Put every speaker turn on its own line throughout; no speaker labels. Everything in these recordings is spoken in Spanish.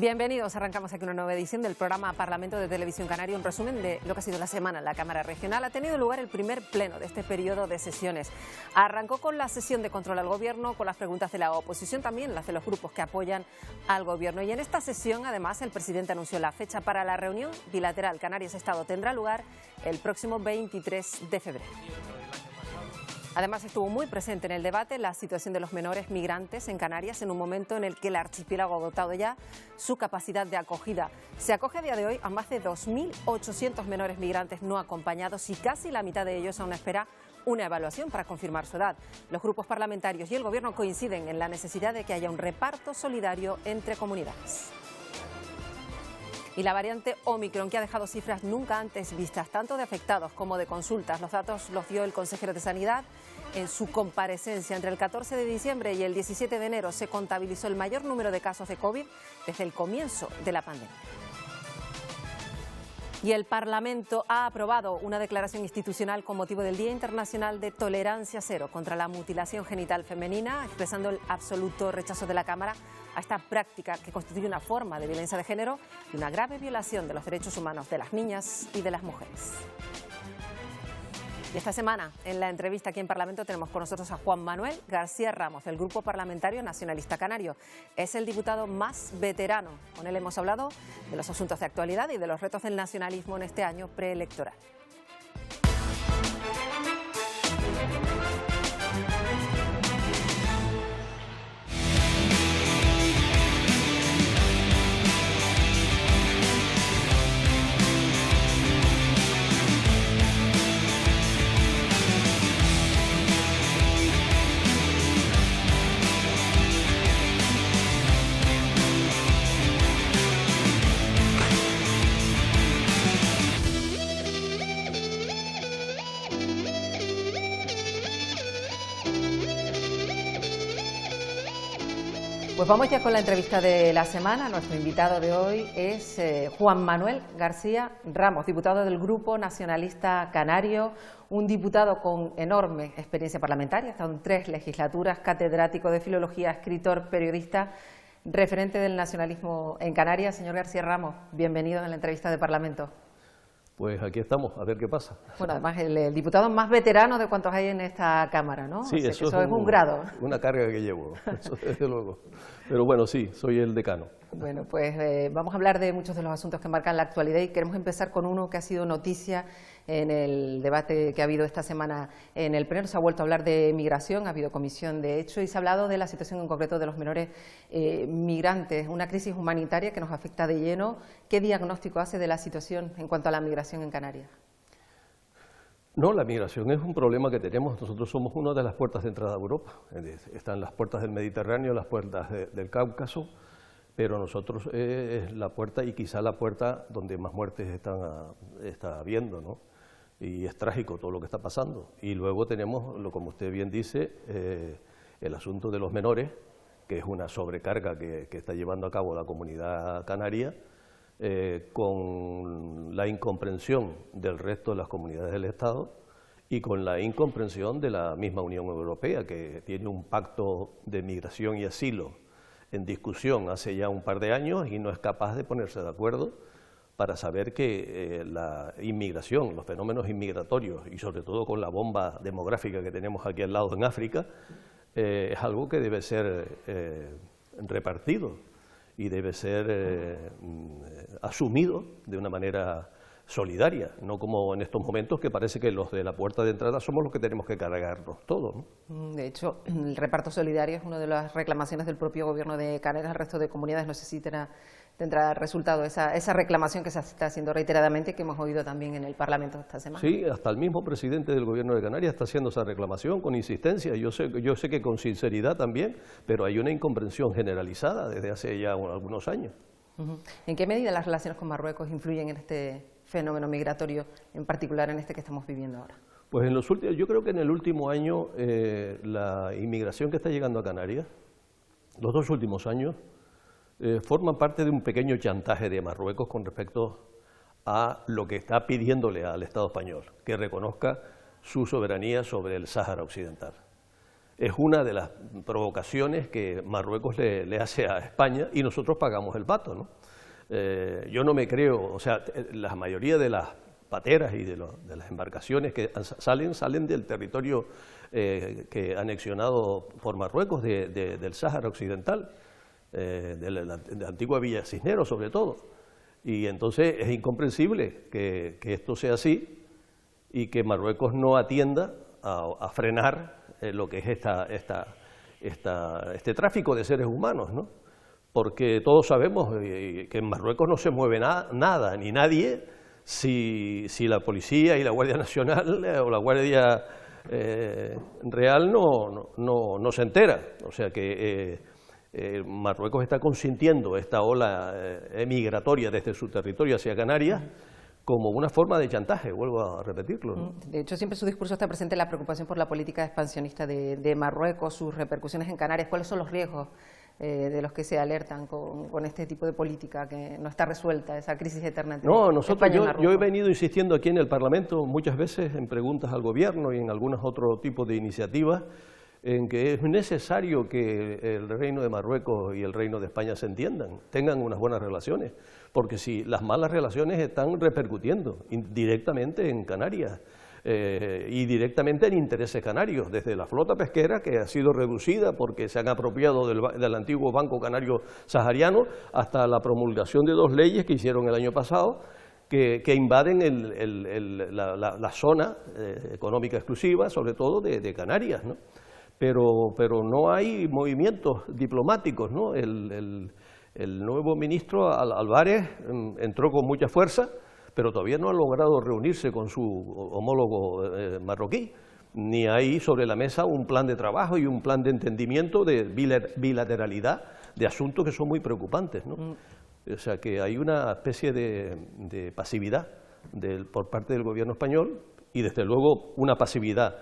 Bienvenidos, arrancamos aquí una nueva edición del programa Parlamento de Televisión Canaria, un resumen de lo que ha sido la semana en la Cámara Regional. Ha tenido lugar el primer pleno de este periodo de sesiones. Arrancó con la sesión de control al Gobierno, con las preguntas de la oposición, también las de los grupos que apoyan al Gobierno. Y en esta sesión, además, el presidente anunció la fecha para la reunión bilateral Canarias-Estado. Tendrá lugar el próximo 23 de febrero. Además, estuvo muy presente en el debate la situación de los menores migrantes en Canarias en un momento en el que el archipiélago ha agotado ya su capacidad de acogida. Se acoge a día de hoy a más de 2.800 menores migrantes no acompañados y casi la mitad de ellos aún espera una evaluación para confirmar su edad. Los grupos parlamentarios y el Gobierno coinciden en la necesidad de que haya un reparto solidario entre comunidades. Y la variante Omicron, que ha dejado cifras nunca antes vistas, tanto de afectados como de consultas. Los datos los dio el consejero de Sanidad en su comparecencia. Entre el 14 de diciembre y el 17 de enero se contabilizó el mayor número de casos de COVID desde el comienzo de la pandemia. Y el Parlamento ha aprobado una declaración institucional con motivo del Día Internacional de Tolerancia Cero contra la mutilación genital femenina, expresando el absoluto rechazo de la Cámara a esta práctica que constituye una forma de violencia de género y una grave violación de los derechos humanos de las niñas y de las mujeres. Y esta semana, en la entrevista aquí en Parlamento, tenemos con nosotros a Juan Manuel García Ramos, del Grupo Parlamentario Nacionalista Canario. Es el diputado más veterano. Con él hemos hablado de los asuntos de actualidad y de los retos del nacionalismo en este año preelectoral. Pues vamos ya con la entrevista de la semana. Nuestro invitado de hoy es Juan Manuel García Ramos, diputado del Grupo Nacionalista Canario, un diputado con enorme experiencia parlamentaria, ha estado en 3 legislaturas, catedrático de Filología, escritor, periodista, referente del nacionalismo en Canarias. Señor García Ramos, bienvenido a la entrevista de Parlamento.
Pues aquí estamos, a ver qué pasa.
Bueno, además el diputado más veterano de cuantos hay en esta Cámara, ¿no?
Sí,
eso es un grado.
Una carga que llevo, eso desde luego. Pero bueno, sí, soy el decano.
Bueno, pues vamos a hablar de muchos de los asuntos que marcan la actualidad y queremos empezar con uno que ha sido noticia en el debate que ha habido esta semana en el Pleno. Se ha vuelto a hablar de migración, ha habido comisión de hecho y se ha hablado de la situación en concreto de los menores migrantes, una crisis humanitaria que nos afecta de lleno. ¿Qué diagnóstico hace de la situación en cuanto a la migración en Canarias?
No, la migración es un problema que tenemos. Nosotros somos una de las puertas de entrada a Europa. Están las puertas del Mediterráneo, las puertas del Cáucaso, pero nosotros es la puerta y quizá la puerta donde más muertes está habiendo, ¿no? Y es trágico todo lo que está pasando. Y luego tenemos, como usted bien dice, el asunto de los menores, que es una sobrecarga que está llevando a cabo la comunidad canaria, con la incomprensión del resto de las comunidades del Estado y con la incomprensión de la misma Unión Europea, que tiene un pacto de migración y asilo en discusión hace ya un par de años y no es capaz de ponerse de acuerdo para saber que la inmigración, los fenómenos inmigratorios y sobre todo con la bomba demográfica que tenemos aquí al lado en África, es algo que debe ser repartido y debe ser asumido de una manera solidaria, no como en estos momentos que parece que los de la puerta de entrada somos los que tenemos que cargarnos todo, ¿no?
De hecho, el reparto solidario es una de las reclamaciones del propio Gobierno de Canarias al resto de comunidades. No sé si tendrá resultado esa reclamación que se está haciendo reiteradamente, que hemos oído también en el Parlamento esta semana.
Sí, hasta el mismo presidente del Gobierno de Canarias está haciendo esa reclamación con insistencia. Yo sé que con sinceridad también, pero hay una incomprensión generalizada desde hace ya algunos años.
¿En qué medida las relaciones con Marruecos influyen en este fenómeno migratorio, en particular en este que estamos viviendo ahora?
Pues yo creo que en el último año la inmigración que está llegando a Canarias, los 2 últimos años, forman parte de un pequeño chantaje de Marruecos con respecto a lo que está pidiéndole al Estado español, que reconozca su soberanía sobre el Sáhara Occidental. Es una de las provocaciones que Marruecos le hace a España y nosotros pagamos el pato, ¿no? Yo no me creo, o sea, la mayoría de las pateras y de las embarcaciones que salen del territorio que anexionado por Marruecos, del Sáhara Occidental, de la antigua Villa Cisneros sobre todo. Y entonces es incomprensible que esto sea así y que Marruecos no atienda a frenar lo que es este tráfico de seres humanos, ¿no? Porque todos sabemos que en Marruecos no se mueve nada ni nadie si la policía y la Guardia Nacional o la Guardia Real no se entera. O sea que Marruecos está consintiendo esta ola migratoria desde su territorio hacia Canarias como una forma de chantaje, vuelvo a repetirlo, ¿no?
De hecho, siempre en su discurso está presente la preocupación por la política expansionista de Marruecos, sus repercusiones en Canarias. ¿Cuáles son los riesgos de los que se alertan con este tipo de política que no está resuelta, esa crisis eterna entre España y Marruecos?
Yo he venido insistiendo aquí en el Parlamento muchas veces en preguntas al Gobierno y en algunos otros tipos de iniciativas en que es necesario que el Reino de Marruecos y el Reino de España se entiendan, tengan unas buenas relaciones, porque si las malas relaciones están repercutiendo directamente en Canarias y directamente en intereses canarios, desde la flota pesquera, que ha sido reducida porque se han apropiado del antiguo Banco Canario Sahariano, hasta la promulgación de 2 leyes que hicieron el año pasado, que invaden la zona económica exclusiva, sobre todo de Canarias, ¿no? Pero no hay movimientos diplomáticos, ¿no? El nuevo ministro Álvarez entró con mucha fuerza, pero todavía no ha logrado reunirse con su homólogo marroquí, ni hay sobre la mesa un plan de trabajo y un plan de entendimiento de bilateralidad de asuntos que son muy preocupantes, ¿no? O sea que hay una especie de pasividad por parte del gobierno español y desde luego una pasividad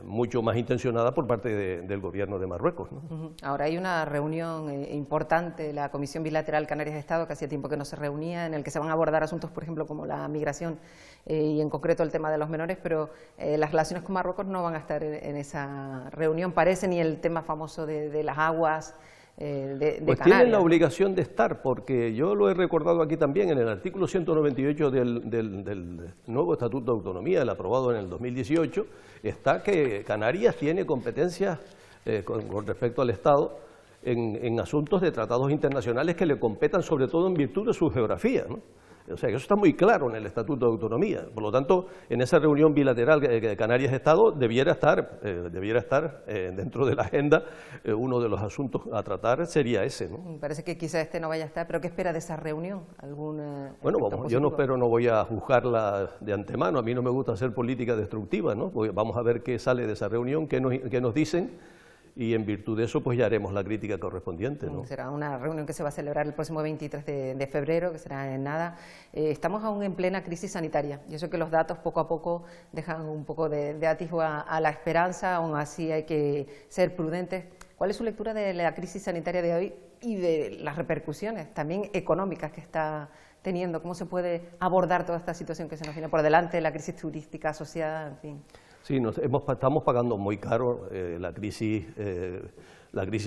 mucho más intencionada por parte del gobierno de Marruecos, ¿no?
Ahora hay una reunión importante de la Comisión Bilateral Canarias-Estado, que hacía tiempo que no se reunía, en el que se van a abordar asuntos, por ejemplo, como la migración y en concreto el tema de los menores, pero las relaciones con Marruecos no van a estar en esa reunión, parece, ni el tema famoso de las aguas
pues tienen la obligación de estar, porque yo lo he recordado aquí también, en el artículo 198 del nuevo Estatuto de Autonomía, el aprobado en el 2018, está que Canarias tiene competencias con respecto al Estado en asuntos de tratados internacionales que le competan sobre todo en virtud de su geografía, ¿no? O sea, eso está muy claro en el Estatuto de Autonomía. Por lo tanto, en esa reunión bilateral de Canarias-Estado debiera estar dentro de la agenda, uno de los asuntos a tratar sería ese, ¿no?
Parece que quizá este no vaya a estar, pero ¿qué espera de esa reunión?
Bueno, yo no voy a juzgarla de antemano, a mí no me gusta hacer política destructiva, ¿no? Vamos a ver qué sale de esa reunión, qué nos dicen, y en virtud de eso pues ya haremos la crítica correspondiente, ¿no?
Será una reunión que se va a celebrar el próximo 23 de febrero, que será en nada. Estamos aún en plena crisis sanitaria, y eso que los datos poco a poco dejan un poco de atisbo a la esperanza, aún así hay que ser prudentes. ¿Cuál es su lectura de la crisis sanitaria de hoy y de las repercusiones también económicas que está teniendo? ¿Cómo se puede abordar toda esta situación que se nos viene por delante, la crisis turística asociada, en fin?
Sí, estamos pagando muy caro la crisis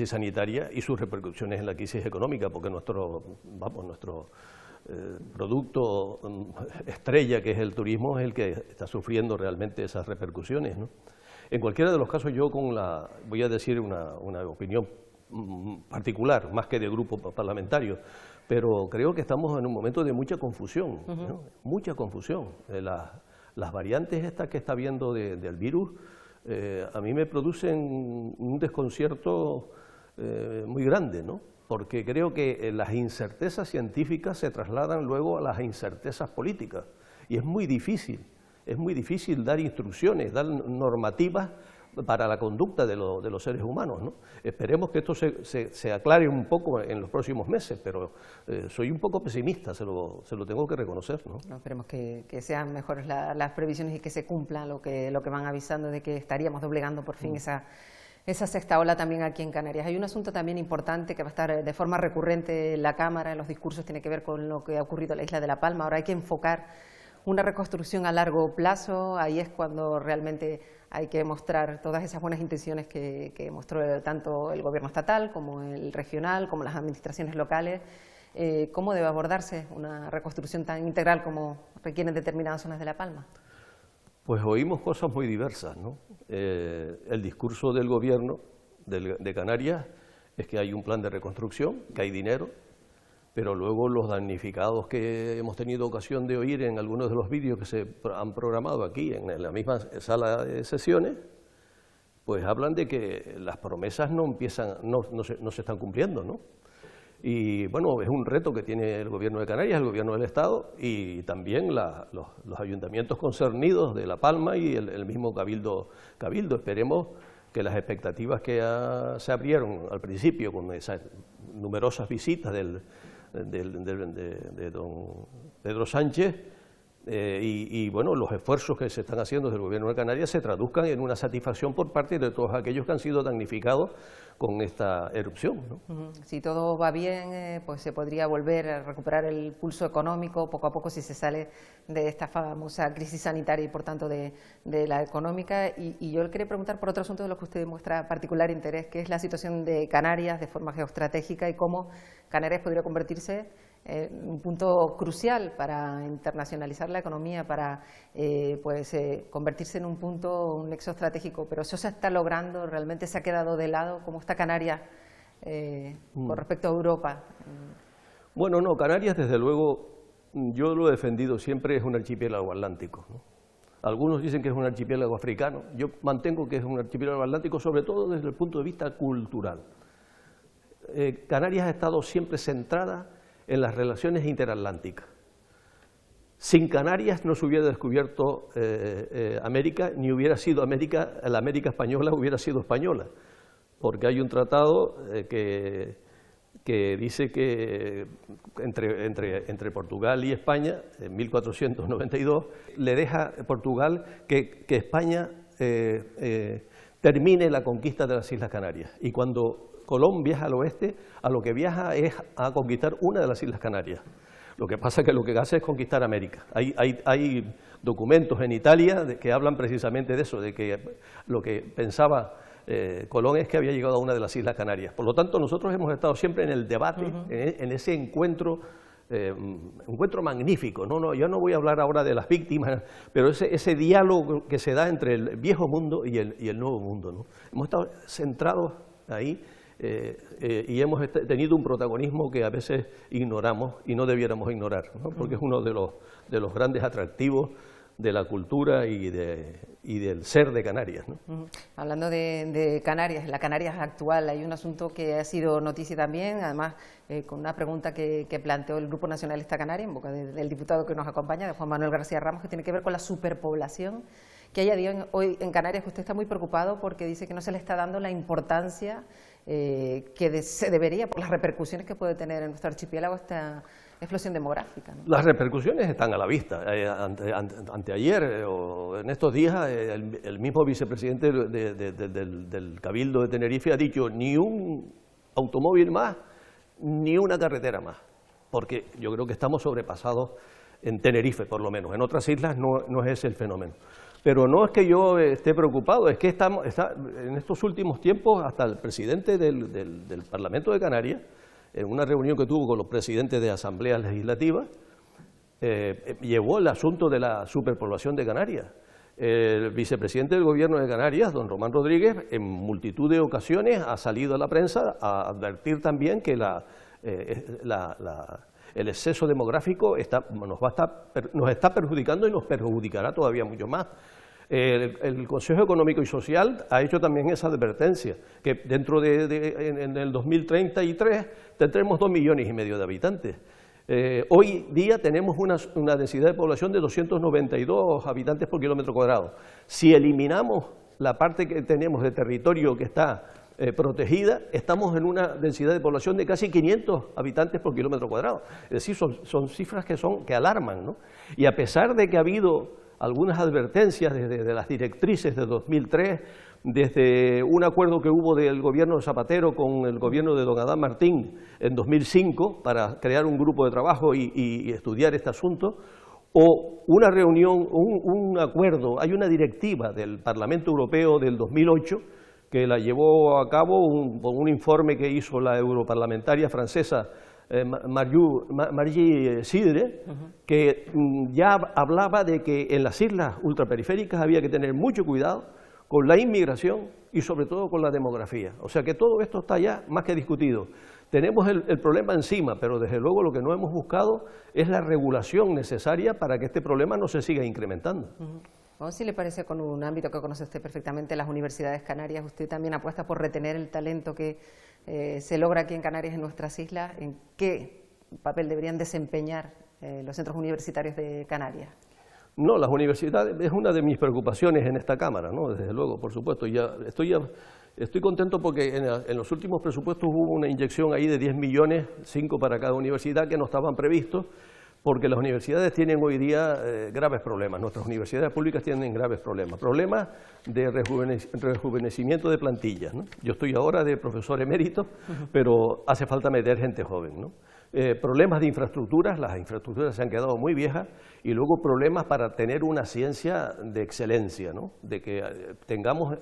sanitaria y sus repercusiones en la crisis económica, porque nuestro producto estrella, que es el turismo, es el que está sufriendo realmente esas repercusiones, ¿no? En cualquiera de los casos, yo voy a decir una opinión particular, más que de grupo parlamentario, pero creo que estamos en un momento de mucha confusión, ¿no? Mucha confusión. Las variantes estas que está habiendo del virus, a mí me producen un desconcierto muy grande, ¿no? Porque creo que las incertezas científicas se trasladan luego a las incertezas políticas, y es muy difícil dar instrucciones, dar normativas para la conducta de los seres humanos, ¿no? Esperemos que esto se aclare un poco en los próximos meses, pero soy un poco pesimista, se lo tengo que reconocer, ¿no?
Esperemos que sean mejores las previsiones y que se cumpla lo que van avisando de que estaríamos doblegando por fin esa sexta ola también aquí en Canarias. Hay un asunto también importante que va a estar de forma recurrente en la Cámara, en los discursos, tiene que ver con lo que ha ocurrido en la isla de La Palma. Ahora hay que enfocar una reconstrucción a largo plazo, ahí es cuando realmente hay que mostrar todas esas buenas intenciones que mostró tanto el gobierno estatal como el regional, como las administraciones locales. ¿Cómo debe abordarse una reconstrucción tan integral como requieren determinadas zonas de La Palma?
Pues oímos cosas muy diversas, ¿no? El discurso del gobierno de Canarias es que hay un plan de reconstrucción, que hay dinero, pero luego los damnificados que hemos tenido ocasión de oír en algunos de los vídeos que se han programado aquí en la misma sala de sesiones, pues hablan de que las promesas no se están cumpliendo, ¿no? Y bueno, es un reto que tiene el gobierno de Canarias, el gobierno del Estado y también los ayuntamientos concernidos de La Palma y el mismo Cabildo. Esperemos que las expectativas que se abrieron al principio con esas numerosas visitas de don Pedro Sánchez y bueno, los esfuerzos que se están haciendo desde el gobierno de Canarias se traduzcan en una satisfacción por parte de todos aquellos que han sido damnificados con esta erupción, ¿no?
Si todo va bien, pues se podría volver a recuperar el pulso económico poco a poco si se sale de esta famosa crisis sanitaria y por tanto de la económica. Y yo le quería preguntar por otro asunto de lo que usted muestra particular interés, que es la situación de Canarias de forma geoestratégica y cómo Canarias podría convertirse en un punto crucial para internacionalizar la economía, para convertirse en un nexo estratégico, pero eso se está logrando, realmente se ha quedado de lado. ¿Cómo está Canarias con respecto a Europa?
Bueno, no, Canarias desde luego, yo lo he defendido siempre, es un archipiélago atlántico, ¿no? Algunos dicen que es un archipiélago africano, yo mantengo que es un archipiélago atlántico sobre todo desde el punto de vista cultural. Canarias ha estado siempre centrada en las relaciones interatlánticas. Sin Canarias no se hubiera descubierto América, ni hubiera sido América, la América española hubiera sido española, porque hay un tratado que dice que entre Portugal y España, en 1492, le deja a Portugal que España termine la conquista de las Islas Canarias, y cuando Colón viaja al oeste, a lo que viaja es a conquistar una de las Islas Canarias. Lo que pasa es que lo que hace es conquistar América. Hay documentos en Italia que hablan precisamente de eso, de que lo que pensaba Colón es que había llegado a una de las Islas Canarias. Por lo tanto, nosotros hemos estado siempre en el debate, en ese encuentro magnífico. Yo no voy a hablar ahora de las víctimas, pero ese diálogo que se da entre el viejo mundo y el nuevo mundo, ¿no? Hemos estado centrados ahí. Y hemos tenido un protagonismo que a veces ignoramos y no debiéramos ignorar, ¿no? Porque es uno de los grandes atractivos de la cultura y del ser de Canarias, ¿no?
Hablando de Canarias, la Canarias actual, hay un asunto que ha sido noticia también, además con una pregunta que planteó el Grupo Nacionalista Canario en boca del diputado que nos acompaña, de Juan Manuel García Ramos, que tiene que ver con la superpoblación que hay a día hoy en Canarias, que usted está muy preocupado porque dice que no se le está dando la importancia que se debería, por las repercusiones que puede tener en nuestro archipiélago esta explosión demográfica, ¿no?
Las repercusiones están a la vista. Anteayer o en estos días el mismo vicepresidente del Cabildo de Tenerife ha dicho ni un automóvil más, ni una carretera más, porque yo creo que estamos sobrepasados en Tenerife, por lo menos. En otras islas no es ese el fenómeno. Pero no es que yo esté preocupado, es que en estos últimos tiempos hasta el presidente del Parlamento de Canarias, en una reunión que tuvo con los presidentes de asambleas legislativas, llevó el asunto de la superpoblación de Canarias. El vicepresidente del Gobierno de Canarias, don Román Rodríguez, en multitud de ocasiones ha salido a la prensa a advertir también que el exceso demográfico nos está perjudicando y nos perjudicará todavía mucho más. El Consejo Económico y Social ha hecho también esa advertencia, que dentro en el 2033 tendremos 2,5 millones de habitantes. Hoy día tenemos una densidad de población de 292 habitantes por kilómetro cuadrado. Si eliminamos la parte que tenemos de territorio que está protegida, estamos en una densidad de población de casi 500 habitantes por kilómetro cuadrado. Es decir, son cifras que alarman, ¿no? Y a pesar de que ha habido algunas advertencias desde las directrices de 2003, desde un acuerdo que hubo del gobierno de Zapatero con el gobierno de don Adán Martín en 2005 para crear un grupo de trabajo y estudiar este asunto, o una reunión, un acuerdo, hay una directiva del Parlamento Europeo del 2008 que la llevó a cabo un informe que hizo la europarlamentaria francesa Margie Sidre, que ya hablaba de que en las islas ultraperiféricas había que tener mucho cuidado con la inmigración y sobre todo con la demografía. O sea que todo esto está ya más que discutido. Tenemos el problema encima, pero desde luego lo que no hemos buscado es la regulación necesaria para que este problema no se siga incrementando.
Vamos, si le parece, con un ámbito que conoce usted perfectamente, las universidades canarias. Usted también apuesta por retener el talento que se logra aquí en Canarias, en nuestras islas. ¿En qué papel deberían desempeñar los centros universitarios de Canarias?
No, las universidades es una de mis preocupaciones en esta Cámara, ¿no? Desde luego, por supuesto. Estoy contento porque en los últimos presupuestos hubo una inyección ahí de 10 millones, 5 para cada universidad, que no estaban previstos, porque las universidades tienen hoy día graves problemas. Nuestras universidades públicas tienen graves problemas. Problemas de rejuvenecimiento de plantillas, ¿no? Yo estoy ahora de profesor emérito, pero hace falta meter gente joven, ¿no? Problemas de infraestructuras, las infraestructuras se han quedado muy viejas, y luego problemas para tener una ciencia de excelencia, ¿no? De que tengamos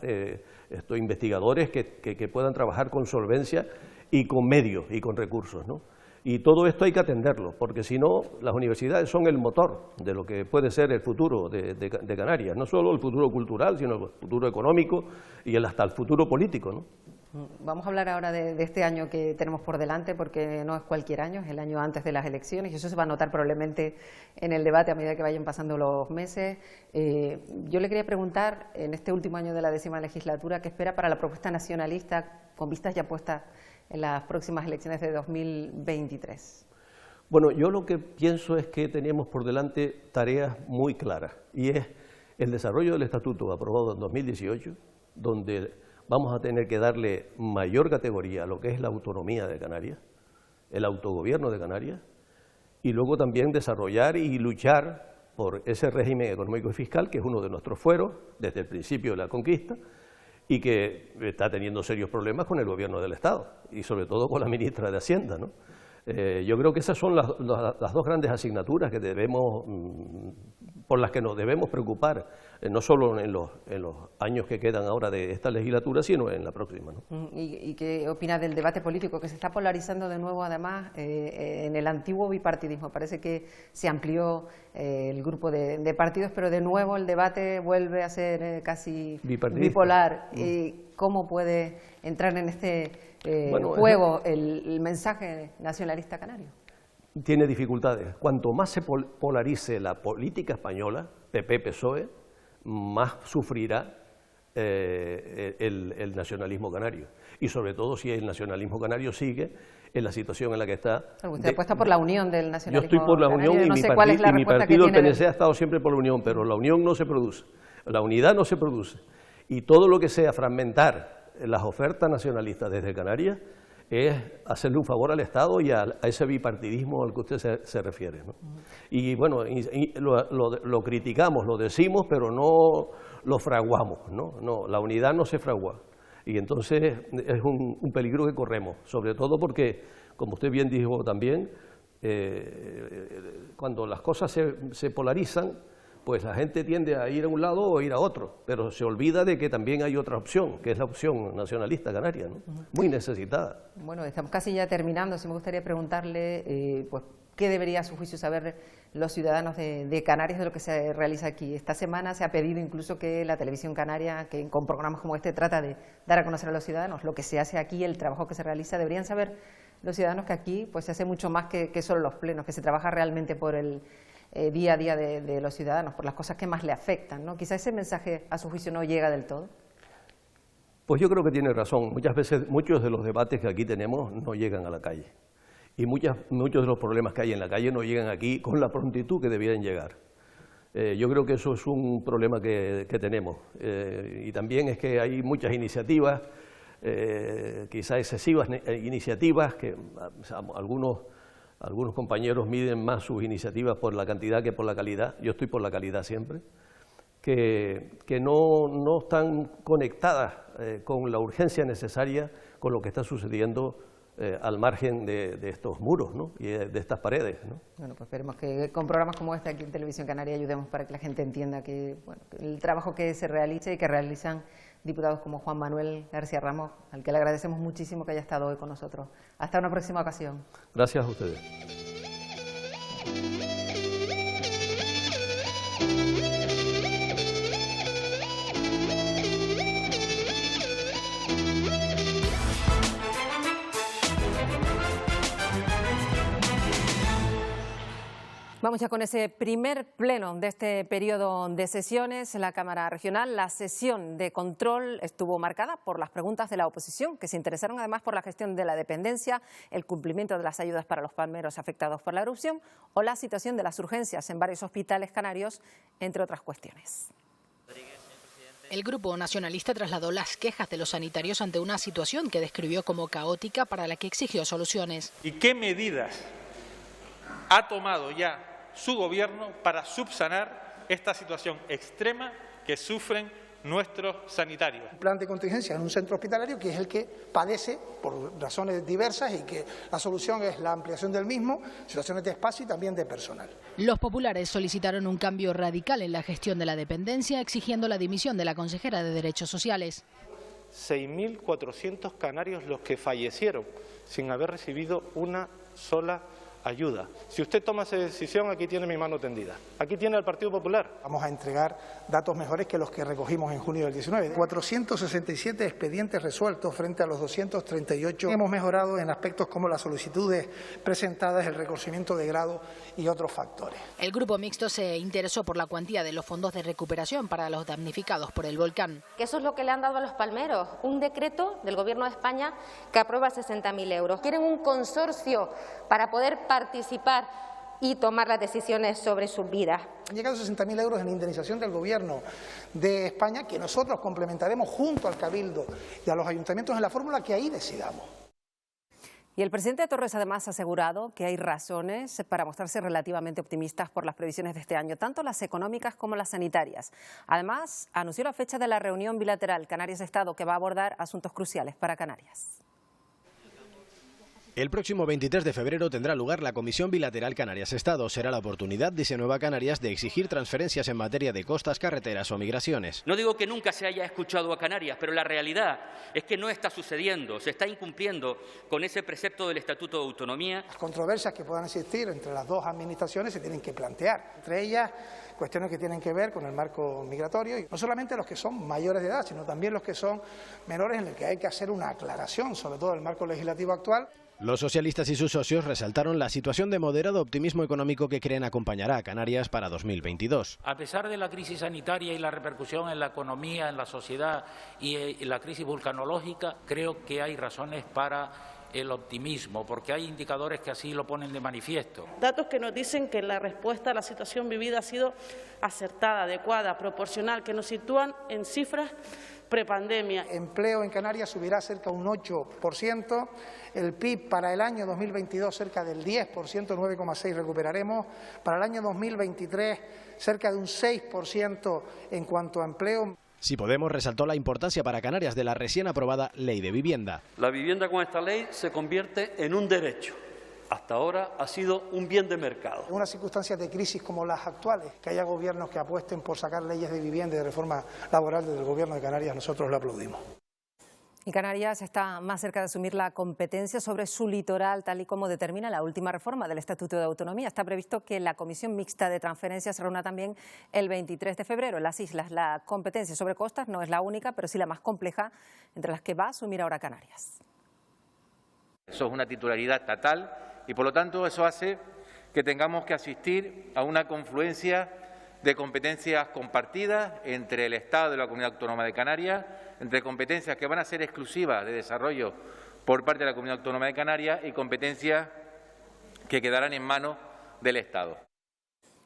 investigadores que puedan trabajar con solvencia y con medios y con recursos, ¿no? Y todo esto hay que atenderlo, porque si no, las universidades son el motor de lo que puede ser el futuro de Canarias, no solo el futuro cultural, sino el futuro económico y hasta el futuro político, ¿no?
Vamos a hablar ahora de este año que tenemos por delante, porque no es cualquier año, es el año antes de las elecciones, y eso se va a notar probablemente en el debate a medida que vayan pasando los meses. Yo le quería preguntar, en este último año de la 10ª legislatura, ¿qué espera para la propuesta nacionalista, con vistas ya puestas en las próximas elecciones de 2023?
Bueno, yo lo que pienso es que tenemos por delante tareas muy claras, y es el desarrollo del Estatuto aprobado en 2018, donde vamos a tener que darle mayor categoría a lo que es la autonomía de Canarias, el autogobierno de Canarias, y luego también desarrollar y luchar por ese régimen económico y fiscal, que es uno de nuestros fueros desde el principio de la conquista, y que está teniendo serios problemas con el gobierno del Estado, y sobre todo con la ministra de Hacienda, ¿no? Yo creo que esas son las dos grandes asignaturas que por las que nos debemos preocupar, no solo en los años que quedan ahora de esta legislatura, sino en la próxima, ¿no?
¿Y qué opina del debate político que se está polarizando de nuevo, además, en el antiguo bipartidismo? Parece que se amplió el grupo de partidos, pero de nuevo el debate vuelve a ser casi bipolar. ¿Cómo puede entrar en este juego el mensaje nacionalista canario?
Tiene dificultades. Cuanto más se polarice la política española, PP-PSOE, más sufrirá el nacionalismo canario. Y sobre todo si el nacionalismo canario sigue en la situación en la que está.
Usted apuesta por la unión del nacionalismo.
Yo estoy por la unión, y mi partido, el PNC, ha estado siempre por la unión, pero la unión no se produce, la unidad no se produce. Y todo lo que sea fragmentar las ofertas nacionalistas desde Canarias es hacerle un favor al Estado y a ese bipartidismo al que usted se refiere, ¿no? Y bueno, lo criticamos, lo decimos, pero no lo fraguamos, ¿no? No, la unidad no se fragua. Y entonces es un peligro que corremos, sobre todo porque, como usted bien dijo también, cuando las cosas se polarizan, pues la gente tiende a ir a un lado o ir a otro, pero se olvida de que también hay otra opción, que es la opción nacionalista canaria, ¿no? Muy necesitada.
Bueno, estamos casi ya terminando. Sí me gustaría preguntarle, pues, ¿qué debería, a su juicio, saber los ciudadanos de Canarias de lo que se realiza aquí? Esta semana se ha pedido incluso que la televisión canaria, que con programas como este trata de dar a conocer a los ciudadanos lo que se hace aquí, el trabajo que se realiza. Deberían saber los ciudadanos que aquí pues se hace mucho más que solo los plenos, que se trabaja realmente por el día a día de los ciudadanos, por las cosas que más le afectan, ¿no? Quizá ese mensaje, a su juicio, no llega del todo.
Pues yo creo que tiene razón. Muchas veces, muchos de los debates que aquí tenemos no llegan a la calle. Y muchos de los problemas que hay en la calle no llegan aquí con la prontitud que debieran llegar. Yo creo que eso es un problema que tenemos. Y también es que hay muchas iniciativas, quizá excesivas iniciativas, que algunos compañeros miden más sus iniciativas por la cantidad que por la calidad. Yo estoy por la calidad siempre, que no están conectadas con la urgencia necesaria con lo que está sucediendo al margen de estos muros, ¿no? Y de estas paredes, ¿no?
Bueno, pues esperemos que con programas como este aquí en Televisión Canaria ayudemos para que la gente entienda que, bueno, el trabajo que se realiza y que realizan diputados como Juan Manuel García Ramos, al que le agradecemos muchísimo que haya estado hoy con nosotros. Hasta una próxima ocasión.
Gracias a ustedes.
Vamos ya con ese primer pleno de este periodo de sesiones en la Cámara Regional. La sesión de control estuvo marcada por las preguntas de la oposición, que se interesaron además por la gestión de la dependencia, el cumplimiento de las ayudas para los palmeros afectados por la erupción o la situación de las urgencias en varios hospitales canarios, entre otras cuestiones.
El Grupo Nacionalista trasladó las quejas de los sanitarios ante una situación que describió como caótica para la que exigió soluciones.
¿Y qué medidas ha tomado ya su gobierno para subsanar esta situación extrema que sufren nuestros sanitarios?
Un plan de contingencia en un centro hospitalario que es el que padece por razones diversas y que la solución es la ampliación del mismo, situaciones de espacio y también de personal.
Los populares solicitaron un cambio radical en la gestión de la dependencia, exigiendo la dimisión de la consejera de Derechos Sociales.
6.400 canarios los que fallecieron sin haber recibido una sola ayuda. Si usted toma esa decisión, aquí tiene mi mano tendida. Aquí tiene al Partido Popular.
Vamos a entregar datos mejores que los que recogimos en junio del 19. 467 expedientes resueltos frente a los 238. Hemos mejorado en aspectos como las solicitudes presentadas, el reconocimiento de grado y otros factores.
El grupo mixto se interesó por la cuantía de los fondos de recuperación para los damnificados por el volcán.
Que eso es lo que le han dado a los palmeros, un decreto del Gobierno de España que aprueba 60.000 euros. Quieren un consorcio para poder participar y tomar las decisiones sobre sus vidas.
Han llegado 60.000 euros en indemnización del Gobierno de España que nosotros complementaremos junto al Cabildo y a los ayuntamientos en la fórmula que ahí decidamos.
Y el presidente Torres además ha asegurado que hay razones para mostrarse relativamente optimistas por las previsiones de este año, tanto las económicas como las sanitarias. Además, anunció la fecha de la reunión bilateral Canarias-Estado que va a abordar asuntos cruciales para Canarias.
El próximo 23 de febrero tendrá lugar la Comisión Bilateral Canarias-Estado. Será la oportunidad, dice Nueva Canarias, de exigir transferencias en materia de costas, carreteras o migraciones.
No digo que nunca se haya escuchado a Canarias, pero la realidad es que no está sucediendo, se está incumpliendo con ese precepto del Estatuto de Autonomía.
Las controversias que puedan existir entre las dos administraciones se tienen que plantear, entre ellas cuestiones que tienen que ver con el marco migratorio, y no solamente los que son mayores de edad, sino también los que son menores, en el que hay que hacer una aclaración, sobre todo el marco legislativo actual.
Los socialistas y sus socios resaltaron la situación de moderado optimismo económico que creen acompañará a Canarias para 2022.
A pesar de la crisis sanitaria y la repercusión en la economía, en la sociedad y la crisis vulcanológica, creo que hay razones para el optimismo, porque hay indicadores que así lo ponen de manifiesto.
Datos que nos dicen que la respuesta a la situación vivida ha sido acertada, adecuada, proporcional, que nos sitúan en cifras prepandemia.
Empleo en Canarias subirá cerca de un 8%, el PIB para el año 2022 cerca del 10%, 9,6% recuperaremos, para el año 2023 cerca de un 6% en cuanto a empleo.
Si Podemos resaltó la importancia para Canarias de la recién aprobada Ley de Vivienda.
La vivienda con esta ley se convierte en un derecho. Hasta ahora ha sido un bien de mercado.
En unas circunstancias de crisis como las actuales, que haya gobiernos que apuesten por sacar leyes de vivienda y de reforma laboral desde el Gobierno de Canarias, nosotros lo aplaudimos.
Y Canarias está más cerca de asumir la competencia sobre su litoral, tal y como determina la última reforma del Estatuto de Autonomía. Está previsto que la Comisión Mixta de Transferencias se reúna también el 23 de febrero en las islas. La competencia sobre costas no es la única, pero sí la más compleja entre las que va a asumir ahora Canarias.
Eso es una titularidad estatal y, por lo tanto, eso hace que tengamos que asistir a una confluencia de competencias compartidas entre el Estado de la Comunidad Autónoma de Canarias, entre competencias que van a ser exclusivas de desarrollo por parte de la Comunidad Autónoma de Canarias y competencias que quedarán en manos del Estado.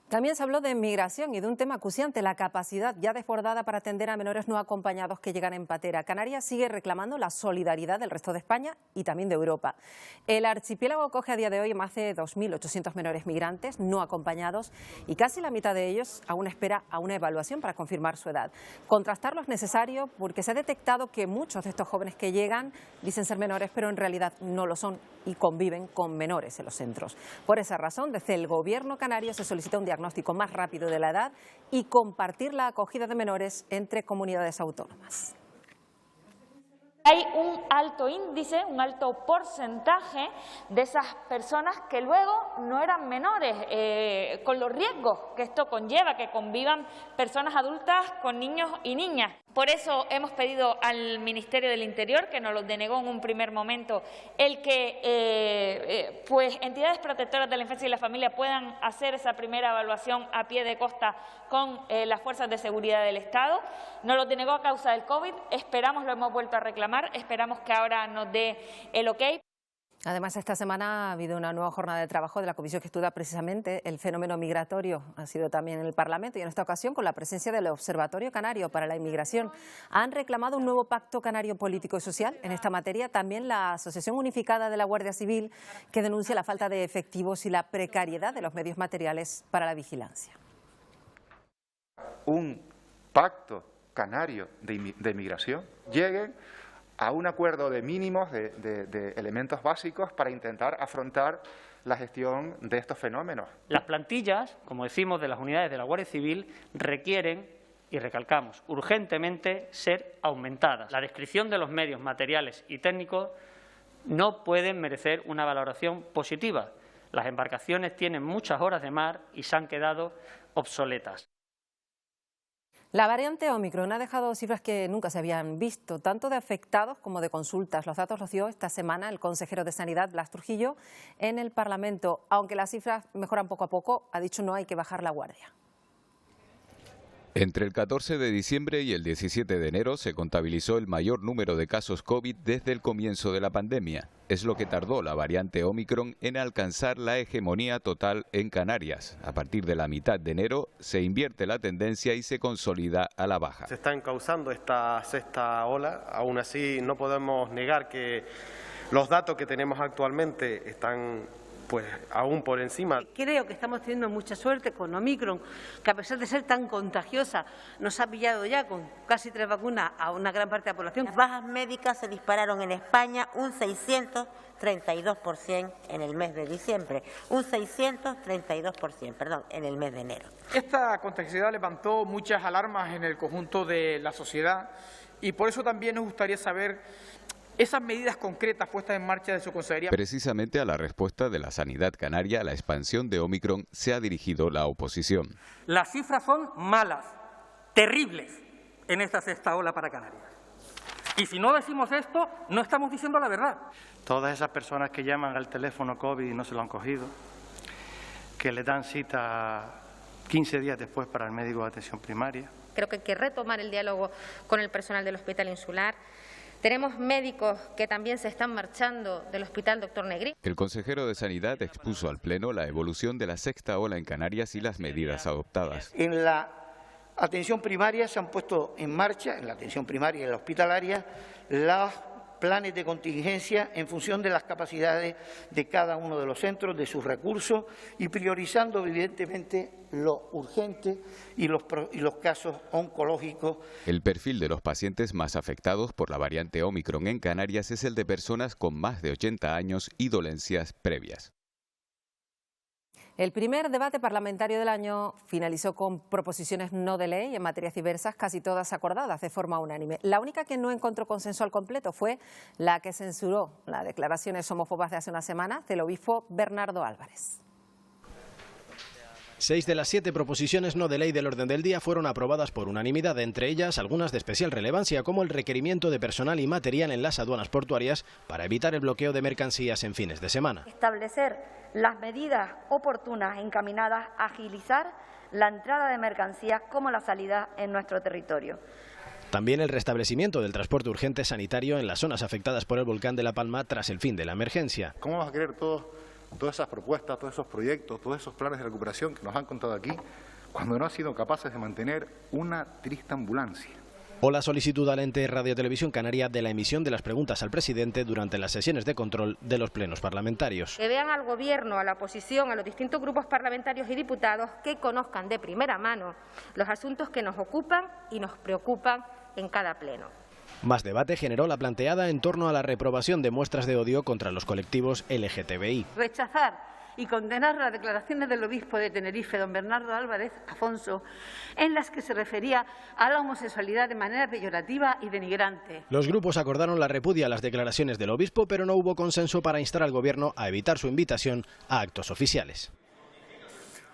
También se habló de migración y de un tema acuciante, la capacidad ya desbordada para atender a menores no acompañados que llegan en patera. Canarias sigue reclamando la solidaridad del resto de España y también de Europa. El archipiélago acoge a día de hoy más de 2.800 menores migrantes no acompañados y casi la mitad de ellos aún espera a una evaluación para confirmar su edad. Contrastarlo es necesario porque se ha detectado que muchos de estos jóvenes que llegan dicen ser menores, pero en realidad no lo son y conviven con menores en los centros. Por esa razón, desde el Gobierno canario se solicita un diagnóstico más rápido de la edad y compartir la acogida de menores entre comunidades autónomas.
Hay un alto índice, un alto porcentaje de esas personas que luego no eran menores, con los riesgos que esto conlleva, que convivan personas adultas con niños y niñas. Por eso hemos pedido al Ministerio del Interior, que nos lo denegó en un primer momento, el que pues entidades protectoras de la infancia y la familia puedan hacer esa primera evaluación a pie de costa con las fuerzas de seguridad del Estado. Nos lo denegó a causa del COVID, esperamos, lo hemos vuelto a reclamar, esperamos que ahora nos dé el ok.
Además, esta semana ha habido una nueva jornada de trabajo de la comisión que estudia precisamente el fenómeno migratorio. Ha sido también en el Parlamento y en esta ocasión con la presencia del Observatorio Canario para la Inmigración. Han reclamado un nuevo pacto canario político y social. En esta materia también la Asociación Unificada de la Guardia Civil, que denuncia la falta de efectivos y la precariedad de los medios materiales para la vigilancia.
Un pacto canario de inmigración lleguen a un acuerdo de mínimos, de elementos básicos para intentar afrontar la gestión de estos fenómenos.
Las plantillas, como decimos, de las unidades de la Guardia Civil requieren, y recalcamos, urgentemente ser aumentadas. La descripción de los medios materiales y técnicos no pueden merecer una valoración positiva. Las embarcaciones tienen muchas horas de mar y se han quedado obsoletas.
La variante Omicron ha dejado cifras que nunca se habían visto, tanto de afectados como de consultas. Los datos los dio esta semana el consejero de Sanidad, Blas Trujillo, en el Parlamento. Aunque las cifras mejoran poco a poco, ha dicho no hay que bajar la guardia.
Entre el 14 de diciembre y el 17 de enero se contabilizó el mayor número de casos COVID desde el comienzo de la pandemia. Es lo que tardó la variante Omicron en alcanzar la hegemonía total en Canarias. A partir de la mitad de enero se invierte la tendencia y se consolida a la baja.
Se está encauzando esta sexta ola, aún así no podemos negar que los datos que tenemos actualmente están pues aún por encima.
Creo que estamos teniendo mucha suerte con Omicron, que a pesar de ser tan contagiosa, nos ha pillado ya con casi 3 vacunas a una gran parte de la población.
Las bajas médicas se dispararon en España un 632% en el mes de diciembre, un 632%, perdón, en el mes de enero.
Esta contagiosidad levantó muchas alarmas en el conjunto de la sociedad y por eso también nos gustaría saber esas medidas concretas puestas en marcha de su consejería.
Precisamente a la respuesta de la sanidad canaria a la expansión de Omicron se ha dirigido la oposición.
Las cifras son malas, terribles, en esta sexta ola para Canarias. Y si no decimos esto, no estamos diciendo la verdad.
Todas esas personas que llaman al teléfono COVID y no se lo han cogido, que le dan cita 15 días después para el médico de atención primaria.
Creo que hay que retomar el diálogo con el personal del Hospital Insular. Tenemos médicos que también se están marchando del Hospital Dr. Negrín.
El consejero de Sanidad expuso al Pleno la evolución de la sexta ola en Canarias y las medidas adoptadas.
En la atención primaria se han puesto en marcha, en la atención primaria y en la hospitalaria, los planes de contingencia en función de las capacidades de cada uno de los centros, de sus recursos y priorizando evidentemente lo urgente y los casos oncológicos.
El perfil de los pacientes más afectados por la variante Omicron en Canarias es el de personas con más de 80 años y dolencias previas.
El primer debate parlamentario del año finalizó con proposiciones no de ley en materias diversas, casi todas acordadas de forma unánime. La única que no encontró consenso al completo fue la que censuró las declaraciones homófobas de hace una semana del obispo Bernardo Álvarez.
6 de las 7 proposiciones no de ley del orden del día fueron aprobadas por unanimidad, entre ellas algunas de especial relevancia, como el requerimiento de personal y material en las aduanas portuarias para evitar el bloqueo de mercancías en fines de semana.
Establecer las medidas oportunas encaminadas a agilizar la entrada de mercancías como la salida en nuestro territorio.
También el restablecimiento del transporte urgente sanitario en las zonas afectadas por el volcán de La Palma tras el fin de la emergencia.
¿Cómo vamos a querer todos
todas esas propuestas, todos esos proyectos, todos esos planes de recuperación que nos han contado aquí, cuando no han sido capaces de mantener una triste ambulancia.
O la solicitud al ente Radio Televisión Canaria de la emisión de las preguntas al presidente durante las sesiones de control de los plenos parlamentarios.
Que vean al Gobierno, a la oposición, a los distintos grupos parlamentarios y diputados que conozcan de primera mano los asuntos que nos ocupan y nos preocupan en cada pleno.
Más debate generó la planteada en torno a la reprobación de muestras de odio contra los colectivos LGTBI.
Rechazar y condenar las declaraciones del obispo de Tenerife, don Bernardo Álvarez Afonso, en las que se refería a la homosexualidad de manera peyorativa y denigrante.
Los grupos acordaron la repudia a las declaraciones del obispo, pero no hubo consenso para instar al Gobierno a evitar su invitación a actos oficiales.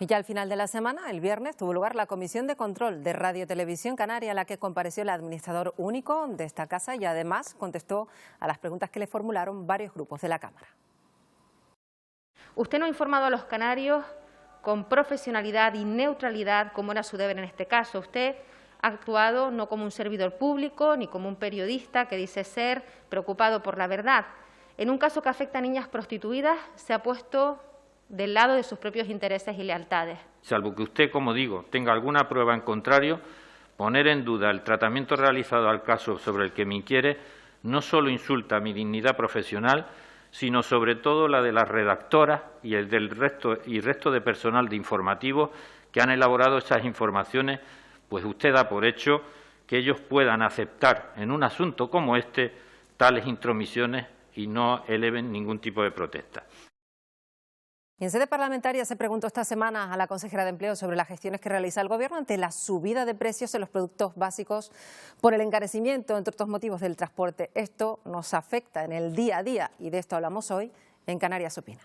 Y ya al final de la semana, el viernes, tuvo lugar la Comisión de Control de Radio Televisión Canaria, en la que compareció el administrador único de esta casa y además contestó a las preguntas que le formularon varios grupos de la Cámara.
Usted nos ha informado a los canarios con profesionalidad y neutralidad, como era su deber en este caso. Usted ha actuado no como un servidor público ni como un periodista que dice ser preocupado por la verdad. En un caso que afecta a niñas prostituidas, se ha puesto del lado de sus propios intereses y lealtades.
Salvo que usted, como digo, tenga alguna prueba en contrario, poner en duda el tratamiento realizado al caso sobre el que me inquiere no solo insulta mi dignidad profesional, sino sobre todo la de las redactoras y el del resto de personal de informativos que han elaborado esas informaciones, pues usted da por hecho que ellos puedan aceptar en un asunto como este tales intromisiones y no eleven ningún tipo de protesta.
Y en sede parlamentaria se preguntó esta semana a la consejera de Empleo sobre las gestiones que realiza el Gobierno ante la subida de precios en los productos básicos por el encarecimiento, entre otros motivos, del transporte. Esto nos afecta en el día a día y de esto hablamos hoy en Canarias Opina.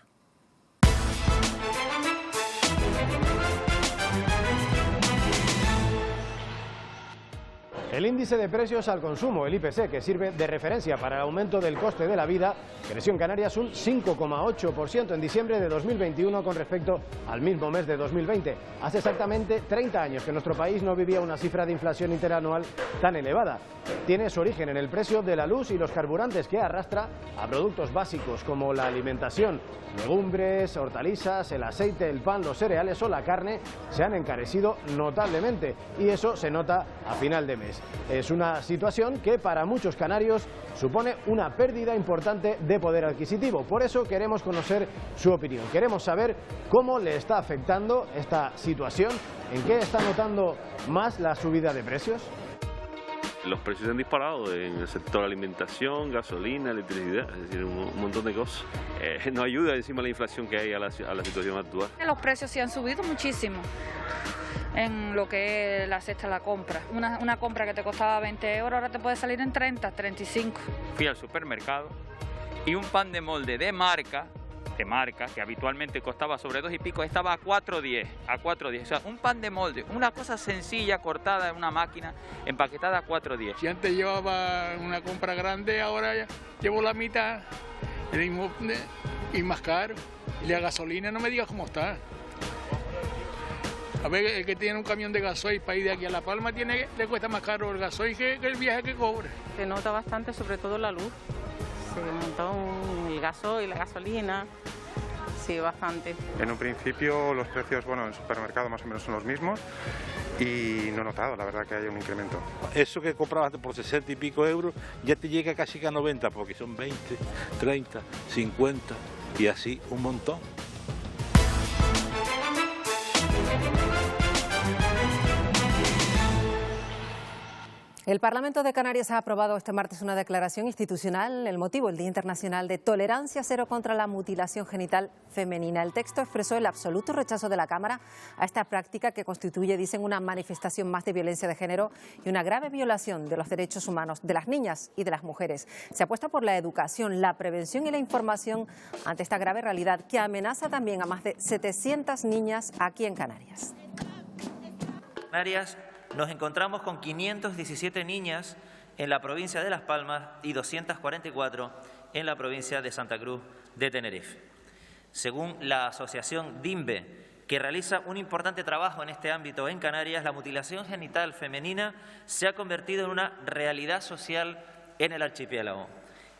El índice de precios al consumo, el IPC, que sirve de referencia para el aumento del coste de la vida, creció en Canarias un 5,8% en diciembre de 2021 con respecto al mismo mes de 2020. Hace exactamente 30 años que nuestro país no vivía una cifra de inflación interanual tan elevada. Tiene su origen en el precio de la luz y los carburantes, que arrastra a productos básicos como la alimentación. Legumbres, hortalizas, el aceite, el pan, los cereales o la carne se han encarecido notablemente y eso se nota a final de mes. Es una situación que para muchos canarios supone una pérdida importante de poder adquisitivo. Por eso queremos conocer su opinión. Queremos saber cómo le está afectando esta situación, en qué está notando más la subida de precios.
Los precios se han disparado en el sector alimentación, gasolina, electricidad, es decir, un montón de cosas. No ayuda encima la inflación que hay a la situación actual.
Los precios sí han subido muchísimo en lo que es la cesta de la compra. Una compra que te costaba 20 euros ahora te puede salir en 30, 35.
Fui al supermercado y un pan de molde de marca, que habitualmente costaba sobre 2 y pico, estaba a 4,10, o sea, un pan de molde, una cosa sencilla, cortada en una máquina, empaquetada a 4,10.
Si antes llevaba una compra grande, ahora ya llevo la mitad, y más caro. Y la gasolina, no me digas cómo está. A ver, el que tiene un camión de gasoil para ir de aquí a La Palma le cuesta más caro el gasoil que el viaje que cobra.
Se nota bastante, sobre todo la luz. Se montó el gasoil, la gasolina, sí, bastante.
En un principio los precios, en el supermercado más o menos son los mismos y no he notado, la verdad, que haya un incremento.
Eso que comprabas por 60 y pico euros ya te llega casi a 90 porque son 20, 30, 50 y así un montón.
El Parlamento de Canarias ha aprobado este martes una declaración institucional. El motivo, el Día Internacional de Tolerancia Cero contra la Mutilación Genital Femenina. El texto expresó el absoluto rechazo de la Cámara a esta práctica que constituye, dicen, una manifestación más de violencia de género y una grave violación de los derechos humanos de las niñas y de las mujeres. Se apuesta por la educación, la prevención y la información ante esta grave realidad que amenaza también a más de 700 niñas aquí en Canarias.
Canarias nos encontramos con 517 niñas en la provincia de Las Palmas y 244 en la provincia de Santa Cruz de Tenerife. Según la asociación DIMBE, que realiza un importante trabajo en este ámbito en Canarias, la mutilación genital femenina se ha convertido en una realidad social en el archipiélago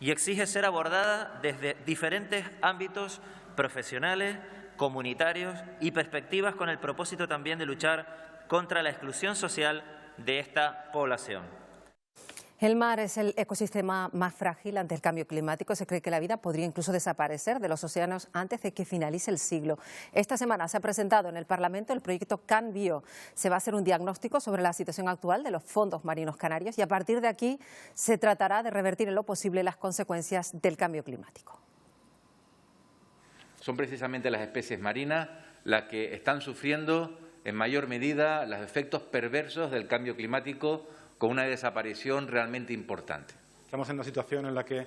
y exige ser abordada desde diferentes ámbitos profesionales, comunitarios y perspectivas con el propósito también de luchar contra la exclusión social de esta población.
El mar es el ecosistema más frágil ante el cambio climático. Se cree que la vida podría incluso desaparecer de los océanos antes de que finalice el siglo. Esta semana se ha presentado en el Parlamento el proyecto CanBio. Se va a hacer un diagnóstico sobre la situación actual de los fondos marinos canarios y a partir de aquí se tratará de revertir en lo posible las consecuencias del cambio climático.
Son precisamente las especies marinas las que están sufriendo en mayor medida los efectos perversos del cambio climático, con una desaparición realmente importante.
Estamos en una situación en la que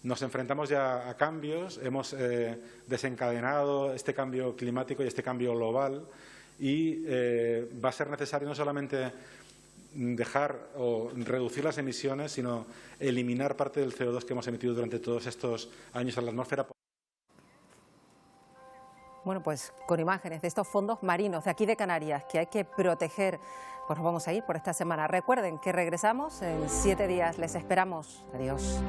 nos enfrentamos ya a cambios, hemos desencadenado este cambio climático y este cambio global y va a ser necesario no solamente dejar o reducir las emisiones, sino eliminar parte del CO2 que hemos emitido durante todos estos años a la atmósfera.
Bueno, pues con imágenes de estos fondos marinos de aquí de Canarias que hay que proteger, pues nos vamos a ir por esta semana. Recuerden que regresamos en 7 días. Les esperamos. Adiós.